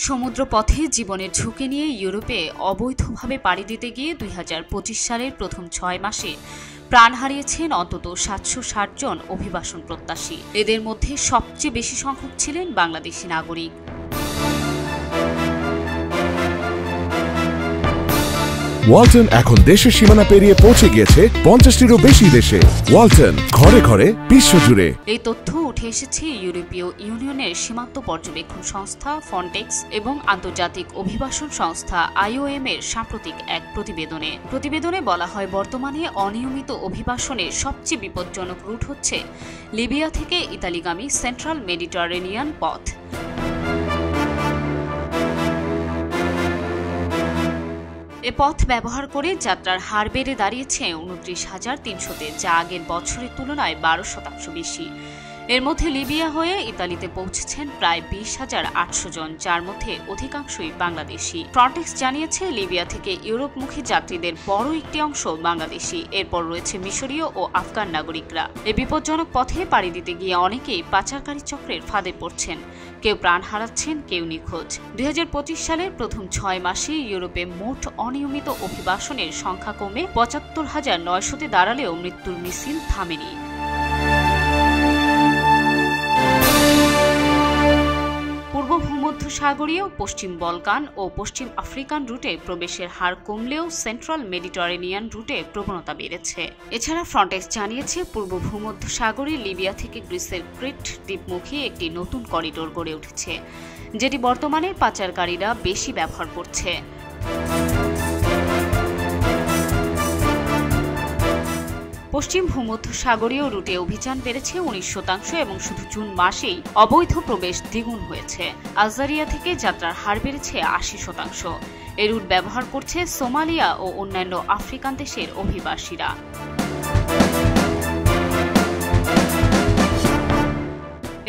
সমুদ্রপথে জীবনের ঝুঁকি নিয়ে ইউরোপে অবৈধভাবে পাড়ি দিতে গিয়ে ২০২৫ সালের প্রথম ৬ মাসে প্রাণ হারিয়েছেন অন্তত ৭৬০ জন অভিবাসন প্রত্যাশী। এদের মধ্যে সবচেয়ে বেশি সংখ্যক ছিলেন বাংলাদেশি নাগরিক। ওয়ালটন এখন দেশের সীমানা পেরিয়ে পৌঁছে গিয়েছে ৫০টিরও বেশি দেশে। ওয়ালটন, ঘরে ঘরে, বিশ্বজুড়ে। এই তথ্য উঠে এসেছে ইউরোপীয় ইউনিয়নের সীমান্ত পর্যবেক্ষণ সংস্থা ফ্রন্টেক্স এবং আন্তর্জাতিক অভিবাসন সংস্থা IOM এর সাম্প্রতিক এক প্রতিবেদনে বলা হয়, বর্তমানে অনিয়মিত অভিবাসনের সবচেয়ে বিপজ্জনক রুট হচ্ছে লিবিয়া থেকে ইতালিগামী সেন্ট্রাল মেডিটারেনিয়ান পথ। এ পথ ব্যবহার করে যাত্রার হার বেড়ে দাঁড়িয়েছে ২৯,৩০০-তে, যা আগের বছরের তুলনায় ১২% বেশি। এর মধ্যে লিবিয়া হয়ে ইতালিতে পৌঁছেছেন প্রায় ২০,৮০০ জন, যার মধ্যে অধিকাংশই বাংলাদেশি। ফ্রন্টেক্স জানিয়েছে, লিবিয়া থেকে ইউরোপমুখী যাত্রীদের বড় একটি অংশ বাংলাদেশি। এরপর রয়েছে মিশরীয় ও আফগান নাগরিকরা। এই বিপজ্জনক পথে পাড়ি দিতে গিয়ে অনেকেই পাচারকারী চক্রের ফাঁদে পড়ছেন। কেউ প্রাণ হারাচ্ছেন, কেউ নিখোঁজ। ২০২৫ সালের প্রথম ৬ মাসে ইউরোপে মোট অনিয়মিত অভিবাসনের সংখ্যা কমে ৭৫,৯০০-তে দাঁড়ালেও মৃত্যুর মিছিল থামেনি। পূর্ব ভূমধ্যসাগরীয়, পশ্চিম বলকান ও পশ্চিম আফ্রিকান রুটে প্রবেশের হার কমলেও সেন্ট্রাল মেডিটারেনিয়ান রুটে প্রবণতা বেড়েছে। এছাড়া ফ্রন্টেক্স জানিয়েছে, পূর্ব ভূমধ্যসাগরে লিবিয়া থেকে গ্রিসের ক্রিট দ্বীপমুখী একটি নতুন করিডোর গড়ে উঠেছে, যেটি বর্তমানে পাচারকারীরা বেশি ব্যবহার করছে। পশ্চিম ভূমধ্যসাগরীয় রুটে অভিযান বেড়েছে ১৯% এবং শুধু জুন মাসেই অবৈধ প্রবেশ দ্বিগুণ হয়েছে। আলজেরিয়া থেকে যাত্রার হার বেড়েছে ৮০%। এই রুট ব্যবহার করছে সোমালিয়া ও অন্যান্য আফ্রিকান দেশের অভিবাসীরা।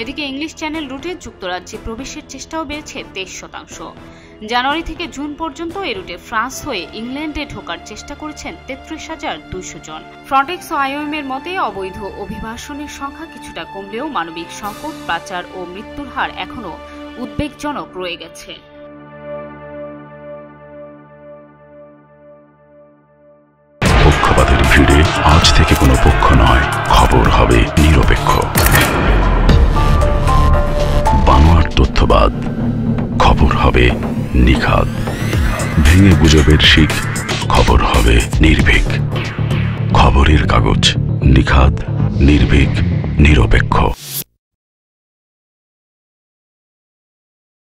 এদিকে ইংলিশ চ্যানেল রুটে যুক্তরাজ্যে প্রবেশের চেষ্টাও বেড়েছে ২৩%। জানুয়ারি থেকে জুন পর্যন্ত এই রুটে ফ্রান্স হয়ে ইংল্যান্ডে ঢোকার চেষ্টা করেছেন ৩৩,২০০ জন। ফ্রন্টেক্স ও IOM এর মতে, অবৈধ অভিবাসনের সংখ্যা কিছুটা কমলেও মানবিক সংকট, পাচার ও মৃত্যুর হার এখনও উদ্বেগজনক রয়ে গেছে। পক্ষপাতের ভিড়ে আজ থেকে কোনো পক্ষ নয়, খবর হবে নিরপেক্ষ। বানোয়াট তথ্যবাদ, খবর হবে নিখাদ। ভেঙে গুজবের শিখ, খবর হবে নির্ভীক। খবরের কাগজ, নিখাদ, নির্ভীক, নিরপেক্ষ।